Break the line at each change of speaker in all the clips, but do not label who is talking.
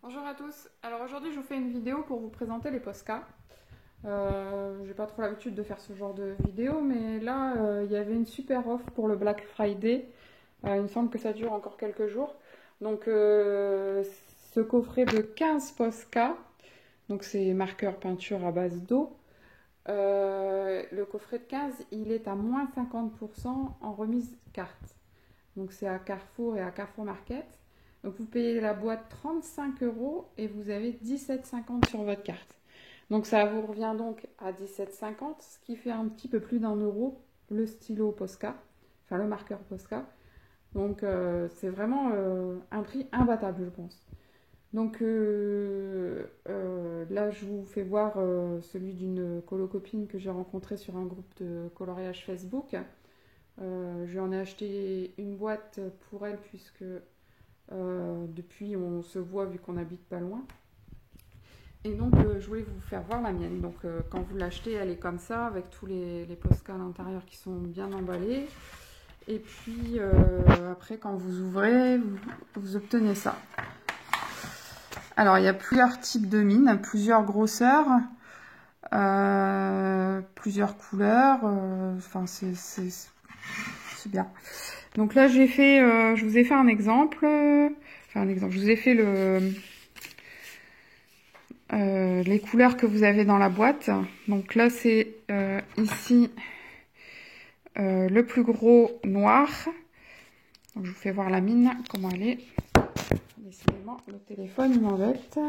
Bonjour à tous, alors aujourd'hui je vous fais une vidéo pour vous présenter les Posca. J'ai pas trop l'habitude de faire ce genre de vidéo, mais là il y avait une super offre pour le Black Friday. Il me semble que ça dure encore quelques jours. Donc ce coffret de 15 Posca, donc c'est marqueur peinture à base d'eau. Le coffret de 15 il est à moins 50% en remise carte. Donc c'est à Carrefour et à Carrefour Market. Donc vous payez la boîte 35 € et vous avez 17,50 € sur votre carte. Donc ça vous revient donc à 17,50 €, ce qui fait un petit peu plus d'1 € le stylo Posca, enfin le marqueur Posca. Donc c'est vraiment un prix imbattable, je pense. Donc là je vous fais voir celui d'une colocopine que j'ai rencontrée sur un groupe de coloriage Facebook. Je lui en ai acheté une boîte pour elle puisque depuis on se voit vu qu'on habite pas loin. Et donc je voulais vous faire voir la mienne. Donc quand vous l'achetez, elle est comme ça avec tous les Posca à l'intérieur qui sont bien emballés. Et puis après quand vous ouvrez, vous obtenez ça. Alors il y a plusieurs types de mines, plusieurs grosseurs, plusieurs couleurs. Enfin c'est bien. Donc là j'ai fait, je vous ai fait un exemple. Je vous ai fait les couleurs que vous avez dans la boîte. Donc là c'est ici le plus gros noir. Donc je vous fais voir la mine, comment elle est. Décidément, le téléphone il m'embête.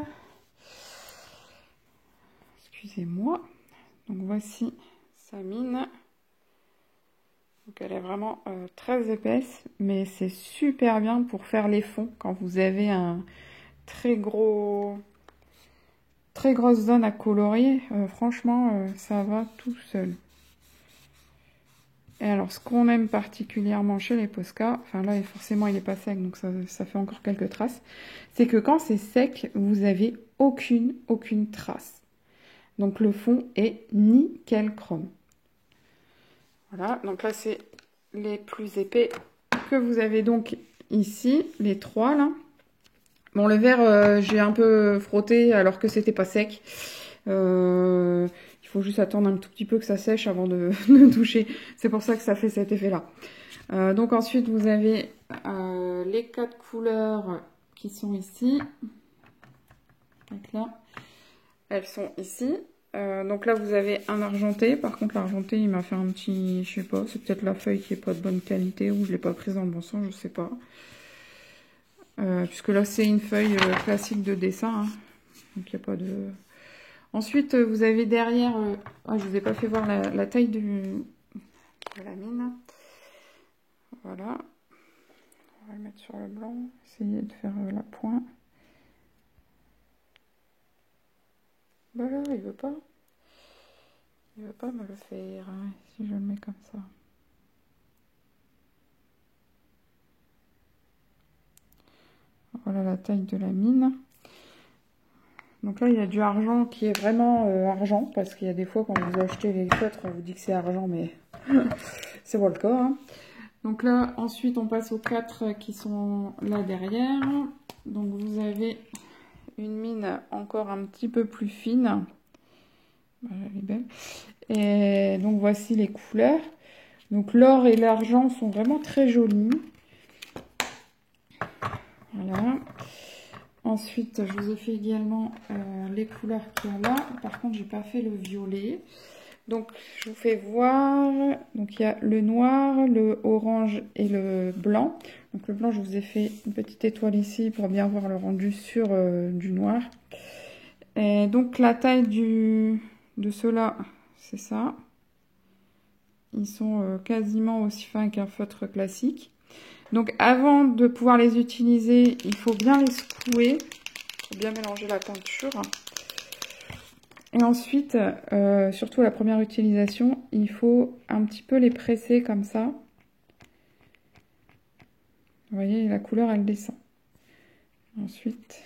Excusez-moi. Donc voici sa mine. Donc elle est vraiment très épaisse, mais c'est super bien pour faire les fonds quand vous avez un très grosse zone à colorier. Franchement, ça va tout seul. Et alors, ce qu'on aime particulièrement chez les Posca, enfin là, forcément, il n'est pas sec, donc ça fait encore quelques traces, c'est que quand c'est sec, vous avez aucune trace. Donc le fond est nickel chrome. Voilà, donc là, c'est les plus épais que vous avez donc ici, les trois là. Bon, le vert, j'ai un peu frotté alors que c'était pas sec. Il faut juste attendre un tout petit peu que ça sèche avant de toucher. C'est pour ça que ça fait cet effet-là. Donc ensuite, vous avez les 4 couleurs qui sont ici. Donc là, elles sont ici. Donc là, vous avez un argenté. Par contre, l'argenté, il m'a fait un petit... Je sais pas, c'est peut-être la feuille qui est pas de bonne qualité ou je l'ai pas prise dans le bon sens, je sais pas. Puisque là, c'est une feuille classique de dessin. Hein. Donc, il n'y a pas de... Ensuite, vous avez derrière... je vous ai pas fait voir la taille de la mine. Voilà. On va le mettre sur le blanc. Essayer de faire la pointe. Bah là, il veut pas. Il veut pas me le faire. Hein, si je le mets comme ça. Voilà la taille de la mine. Donc là, il y a du argent qui est vraiment argent. Parce qu'il y a des fois, quand vous achetez les feutres, on vous dit que c'est argent, mais c'est pas le cas. Hein. Donc là, ensuite, on passe aux 4 qui sont là derrière. Donc vous avez une mine encore un petit peu plus fine. Voilà, elle est belle. Et donc voici les couleurs. Donc l'or et l'argent sont vraiment très jolis. Voilà. Ensuite, je vous ai fait également les couleurs qu'il y a là. Par contre, j'ai pas fait le violet. Donc, je vous fais voir. Donc, il y a le noir, le orange et le blanc. Donc, le blanc, je vous ai fait une petite étoile ici pour bien voir le rendu sur du noir. Et donc, la taille de ceux-là, c'est ça. Ils sont quasiment aussi fins qu'un feutre classique. Donc, avant de pouvoir les utiliser, il faut bien les secouer pour bien mélanger la peinture. Et ensuite, surtout la première utilisation, il faut un petit peu les presser comme ça. Vous voyez, la couleur, elle descend. Ensuite,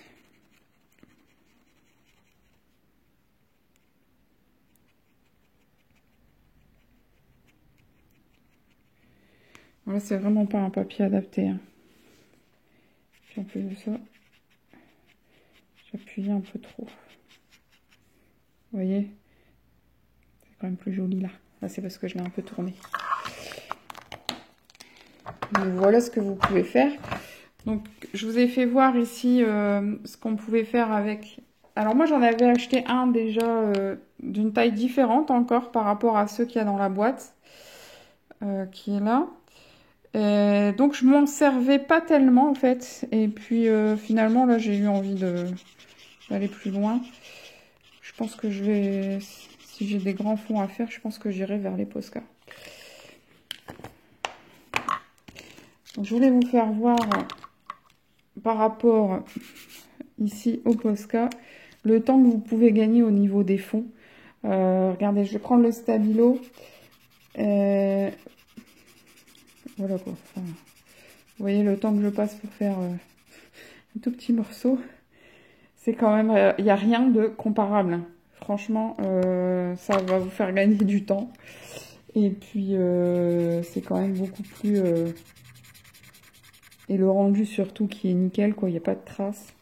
voilà, c'est vraiment pas un papier adapté. Hein. Puis en plus de ça, appuyé un peu trop. Vous voyez? C'est quand même plus joli là. Là, c'est parce que je l'ai un peu tourné. Donc, voilà ce que vous pouvez faire. Donc, je vous ai fait voir ici ce qu'on pouvait faire avec... Alors, moi, j'en avais acheté un déjà d'une taille différente encore par rapport à ceux qu'il y a dans la boîte, qui est là. Donc, je m'en servais pas tellement, en fait. Et puis, finalement, là, j'ai eu envie d'aller plus loin. Je pense que je vais... Si j'ai des grands fonds à faire, je pense que j'irai vers les Posca. Donc, je voulais vous faire voir par rapport ici au Posca le temps que vous pouvez gagner au niveau des fonds. Regardez, je vais prendre le stabilo. Voilà quoi. Enfin, vous voyez le temps que je passe pour faire un tout petit morceau. C'est quand même... Il n'y a rien de comparable. Franchement, ça va vous faire gagner du temps. Et puis, c'est quand même beaucoup plus... Et le rendu surtout qui est nickel, quoi. Il n'y a pas de traces.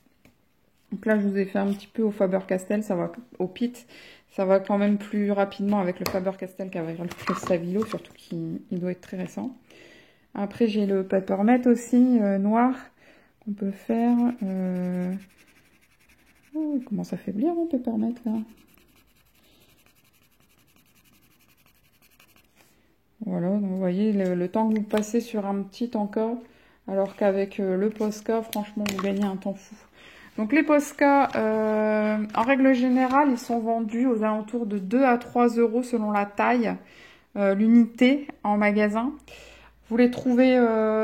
Donc là, je vous ai fait un petit peu au Faber-Castell, ça va au Pitt. Ça va quand même plus rapidement avec le Faber-Castell qu'avec le Stabilo, surtout qu'il doit être très récent. Après, j'ai le Peppermint aussi, noir, qu'on peut faire. Oh, il commence à faiblir mon Peppermint, là. Voilà, donc vous voyez le temps que vous passez sur un petit encore, alors qu'avec le Posca, franchement, vous gagnez un temps fou. Donc les Posca, en règle générale, ils sont vendus aux alentours de 2 à 3 € selon la taille, l'unité en magasin. Vous les trouvez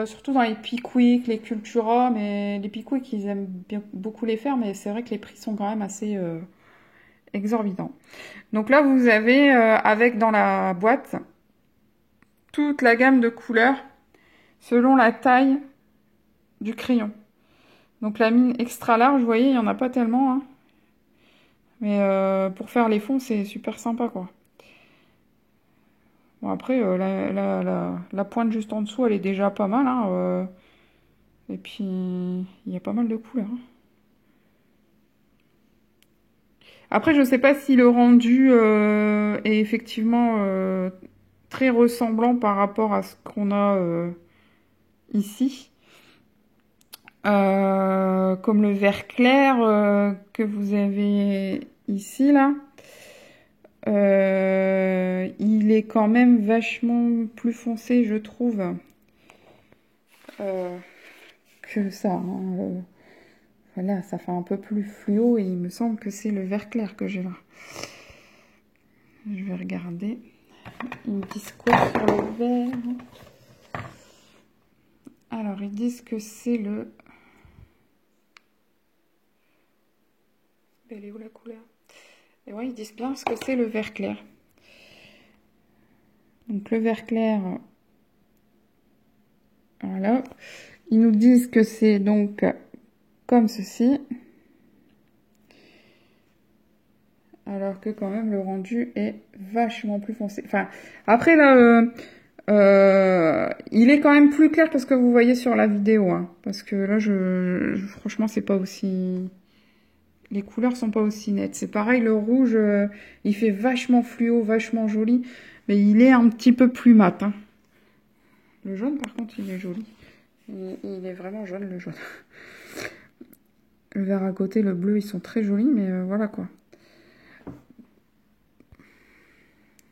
surtout dans les Pickwick, les Cultura, mais les Pickwick, ils aiment bien, beaucoup les faire, mais c'est vrai que les prix sont quand même assez exorbitants. Donc là, vous avez, avec dans la boîte, toute la gamme de couleurs selon la taille du crayon. Donc la mine extra large, vous voyez, il n'y en a pas tellement. Hein. Mais pour faire les fonds, c'est super sympa, quoi. Bon, après, la pointe juste en dessous, elle est déjà pas mal. Hein, et puis, il y a pas mal de couleurs. Hein. Après, je ne sais pas si le rendu est effectivement très ressemblant par rapport à ce qu'on a ici. Comme le vert clair que vous avez ici, là. Il est quand même vachement plus foncé, je trouve, que ça. Hein. Voilà, ça fait un peu plus fluo et il me semble que c'est le vert clair que j'ai là. Je vais regarder. Ils me disent quoi sur le vert? Alors, ils disent que c'est le... Elle est où la couleur? Et ouais, ils disent bien ce que c'est le vert clair. Donc, le vert clair... Voilà. Ils nous disent que c'est donc comme ceci. Alors que quand même, le rendu est vachement plus foncé. Enfin, après, là... il est quand même plus clair que ce que vous voyez sur la vidéo, hein, parce que là, franchement, c'est pas aussi... Les couleurs sont pas aussi nettes. C'est pareil, le rouge, il fait vachement fluo, vachement joli, mais il est un petit peu plus mat. Hein. Le jaune, par contre, il est joli. Il est vraiment jaune, le jaune. Le vert à côté, le bleu, ils sont très jolis, mais voilà, quoi.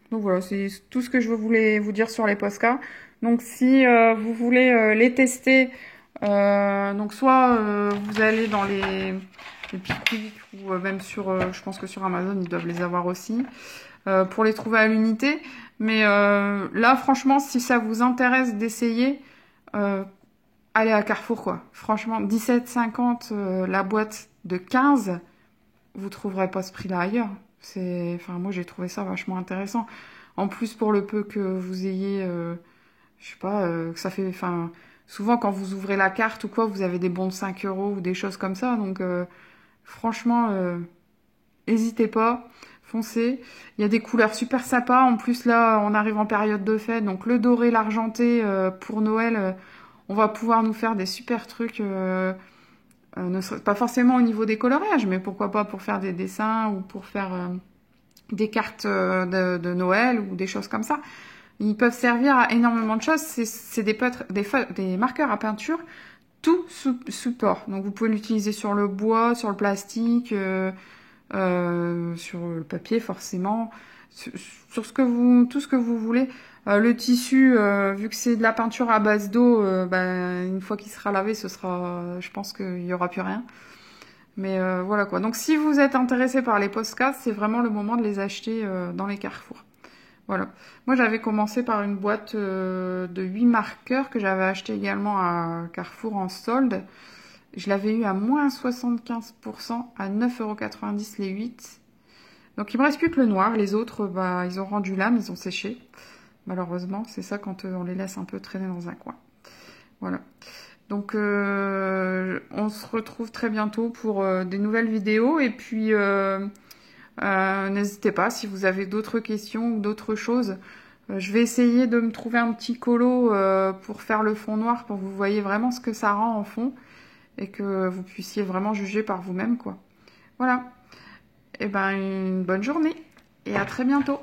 Donc voilà, c'est tout ce que je voulais vous dire sur les Posca. Donc si vous voulez les tester, donc soit vous allez dans les Pickwick ou même sur, je pense que sur Amazon, ils doivent les avoir aussi, pour les trouver à l'unité. Mais là, franchement, si ça vous intéresse d'essayer, allez à Carrefour, quoi. Franchement, 17,50 la boîte de 15, vous trouverez pas ce prix-là ailleurs. Enfin, moi, j'ai trouvé ça vachement intéressant. En plus, pour le peu que vous ayez, je sais pas, que ça fait, enfin, souvent quand vous ouvrez la carte ou quoi, vous avez des bons de 5 € ou des choses comme ça. Donc, franchement, n'hésitez pas, foncez. Il y a des couleurs super sympas. En plus, là, on arrive en période de fête. Donc, le doré, l'argenté, pour Noël, on va pouvoir nous faire des super trucs Pas forcément au niveau des coloriages, mais pourquoi pas pour faire des dessins ou pour faire des cartes de Noël ou des choses comme ça. Ils peuvent servir à énormément de choses. C'est des marqueurs à peinture, tout support. Donc vous pouvez l'utiliser sur le bois, sur le plastique, sur le papier forcément, sur tout ce que vous voulez. Le tissu, vu que c'est de la peinture à base d'eau, une fois qu'il sera lavé, je pense qu'il n'y aura plus rien. Mais voilà quoi. Donc si vous êtes intéressé par les Posca, c'est vraiment le moment de les acheter dans les carrefours. Voilà. Moi j'avais commencé par une boîte de 8 marqueurs que j'avais acheté également à Carrefour en solde. Je l'avais eu à moins 75% à 9,90 € les 8. Donc il me reste plus que le noir. Les autres, ils ont rendu l'âme, ils ont séché. Malheureusement, c'est ça quand on les laisse un peu traîner dans un coin. Voilà. Donc on se retrouve très bientôt pour des nouvelles vidéos. Et puis n'hésitez pas si vous avez d'autres questions ou d'autres choses. Je vais essayer de me trouver un petit colo pour faire le fond noir pour que vous voyez vraiment ce que ça rend en fond et que vous puissiez vraiment juger par vous-même, quoi. Voilà. Et une bonne journée et à très bientôt.